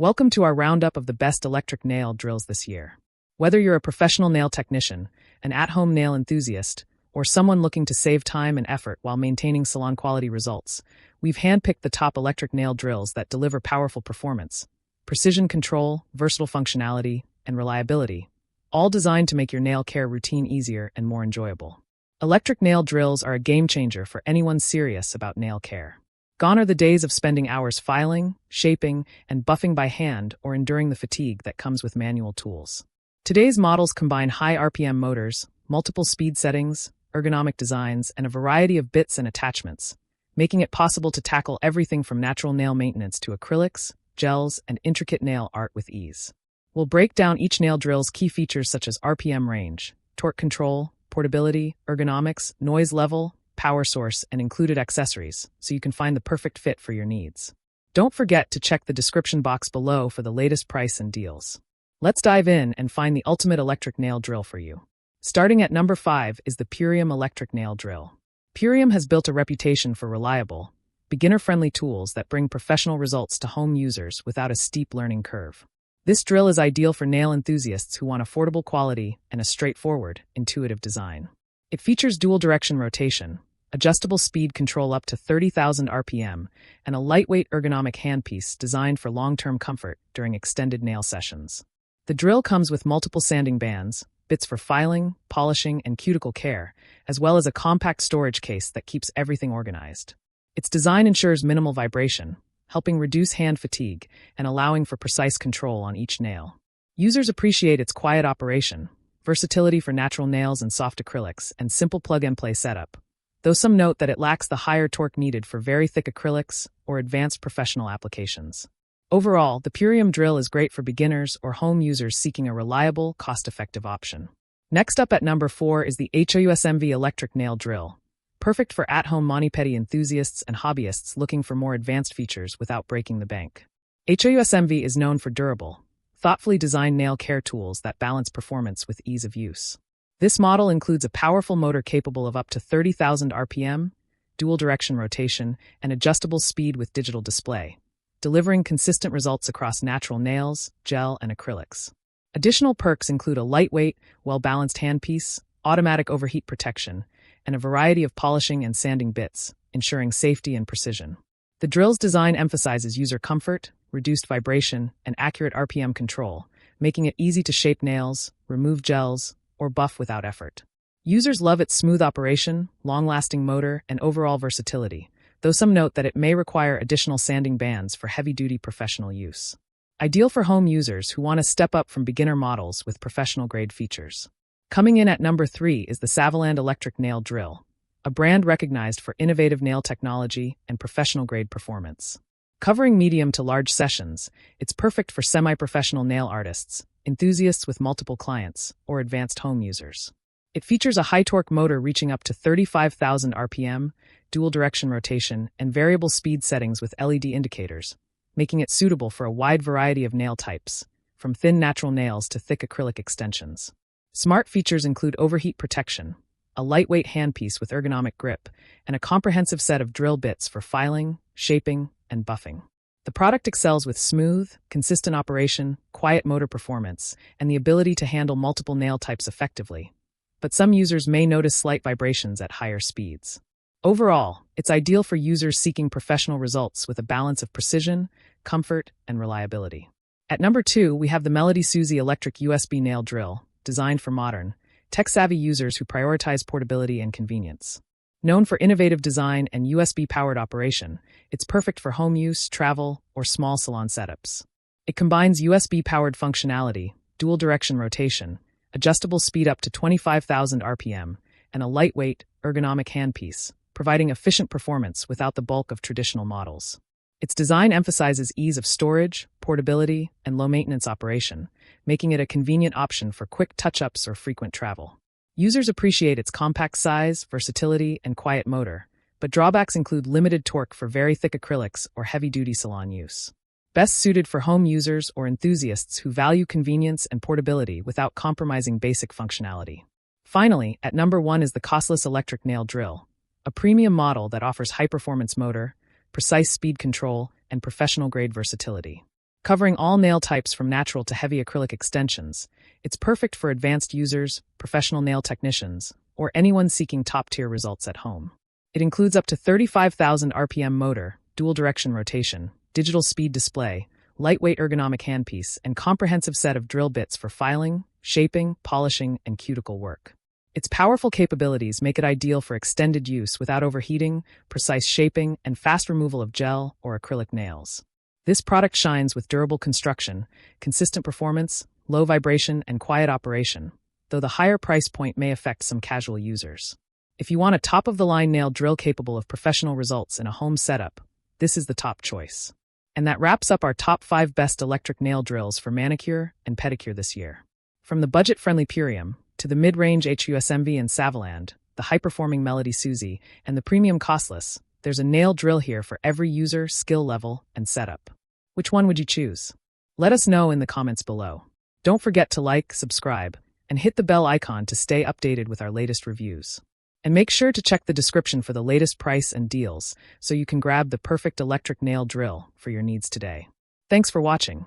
Welcome to our roundup of the best electric nail drills this year. Whether you're a professional nail technician, an at-home nail enthusiast, or someone looking to save time and effort while maintaining salon-quality results, we've handpicked the top electric nail drills that deliver powerful performance, precision control, versatile functionality, and reliability, all designed to make your nail care routine easier and more enjoyable. Electric nail drills are a game-changer for anyone serious about nail care. Gone are the days of spending hours filing, shaping, and buffing by hand or enduring the fatigue that comes with manual tools. Today's models combine high RPM motors, multiple speed settings, ergonomic designs, and a variety of bits and attachments, making it possible to tackle everything from natural nail maintenance to acrylics, gels, and intricate nail art with ease. We'll break down each nail drill's key features such as RPM range, torque control, portability, ergonomics, noise level, power source, and included accessories, so you can find the perfect fit for your needs. Don't forget to check the description box below for the latest price and deals. Let's dive in and find the ultimate electric nail drill for you. Starting at number 5 is the Purium electric nail drill. Purium has built a reputation for reliable, beginner-friendly tools that bring professional results to home users without a steep learning curve. This drill is ideal for nail enthusiasts who want affordable quality and a straightforward, intuitive design. It features dual-direction rotation, adjustable speed control up to 30,000 RPM, and a lightweight ergonomic handpiece designed for long-term comfort during extended nail sessions. The drill comes with multiple sanding bands, bits for filing, polishing, and cuticle care, as well as a compact storage case that keeps everything organized. Its design ensures minimal vibration, helping reduce hand fatigue and allowing for precise control on each nail. Users appreciate its quiet operation, versatility for natural nails and soft acrylics, and simple plug-and-play setup, though some note that it lacks the higher torque needed for very thick acrylics or advanced professional applications. Overall, the Purium drill is great for beginners or home users seeking a reliable, cost-effective option. Next up at number 4 is the HOUSMV electric nail drill, perfect for at-home mani-pedi enthusiasts and hobbyists looking for more advanced features without breaking the bank. HOUSMV is known for durable, thoughtfully designed nail care tools that balance performance with ease of use. This model includes a powerful motor capable of up to 30,000 RPM, dual-direction rotation, and adjustable speed with digital display, delivering consistent results across natural nails, gel, and acrylics. Additional perks include a lightweight, well-balanced handpiece, automatic overheat protection, and a variety of polishing and sanding bits, ensuring safety and precision. The drill's design emphasizes user comfort, reduced vibration, and accurate RPM control, making it easy to shape nails, remove gels, or buff without effort. Users love its smooth operation, long-lasting motor, and overall versatility, though some note that it may require additional sanding bands for heavy-duty professional use. Ideal for home users who want to step up from beginner models with professional-grade features. Coming in at number 3 is the Savaland electric nail drill, a brand recognized for innovative nail technology and professional-grade performance. Covering medium to large sessions, it's perfect for semi-professional nail artists, enthusiasts with multiple clients, or advanced home users. It features a high-torque motor reaching up to 35,000 RPM, dual-direction rotation, and variable speed settings with LED indicators, making it suitable for a wide variety of nail types, from thin natural nails to thick acrylic extensions. Smart features include overheat protection, a lightweight handpiece with ergonomic grip, and a comprehensive set of drill bits for filing, shaping, and buffing. The product excels with smooth, consistent operation, quiet motor performance, and the ability to handle multiple nail types effectively. But some users may notice slight vibrations at higher speeds. Overall, it's ideal for users seeking professional results with a balance of precision, comfort, and reliability. At number 2, we have the Melody Suzy electric USB nail drill, designed for modern, tech-savvy users who prioritize portability and convenience. Known for innovative design and USB-powered operation, it's perfect for home use, travel, or small salon setups. It combines USB-powered functionality, dual-direction rotation, adjustable speed up to 25,000 RPM, and a lightweight, ergonomic handpiece, providing efficient performance without the bulk of traditional models. Its design emphasizes ease of storage, portability, and low-maintenance operation, making it a convenient option for quick touch-ups or frequent travel. Users appreciate its compact size, versatility, and quiet motor, but drawbacks include limited torque for very thick acrylics or heavy-duty salon use. Best suited for home users or enthusiasts who value convenience and portability without compromising basic functionality. Finally, at number 1 is the Costless electric nail drill, a premium model that offers high-performance motor, precise speed control, and professional-grade versatility. Covering all nail types from natural to heavy acrylic extensions, it's perfect for advanced users, professional nail technicians, or anyone seeking top-tier results at home. It includes up to 35,000 RPM motor, dual-direction rotation, digital speed display, lightweight ergonomic handpiece, and comprehensive set of drill bits for filing, shaping, polishing, and cuticle work. Its powerful capabilities make it ideal for extended use without overheating, precise shaping, and fast removal of gel or acrylic nails. This product shines with durable construction, consistent performance, low vibration, and quiet operation, though the higher price point may affect some casual users. If you want a top-of-the-line nail drill capable of professional results in a home setup, this is the top choice. And that wraps up our top 5 best electric nail drills for manicure and pedicure this year. From the budget-friendly Purium, to the mid-range HUSMV and Savaland, the high-performing Melody Suzy, and the premium Costless, there's a nail drill here for every user, skill level, and setup. Which one would you choose? Let us know in the comments below. Don't forget to like, subscribe, and hit the bell icon to stay updated with our latest reviews. And make sure to check the description for the latest price and deals so you can grab the perfect electric nail drill for your needs today. Thanks for watching.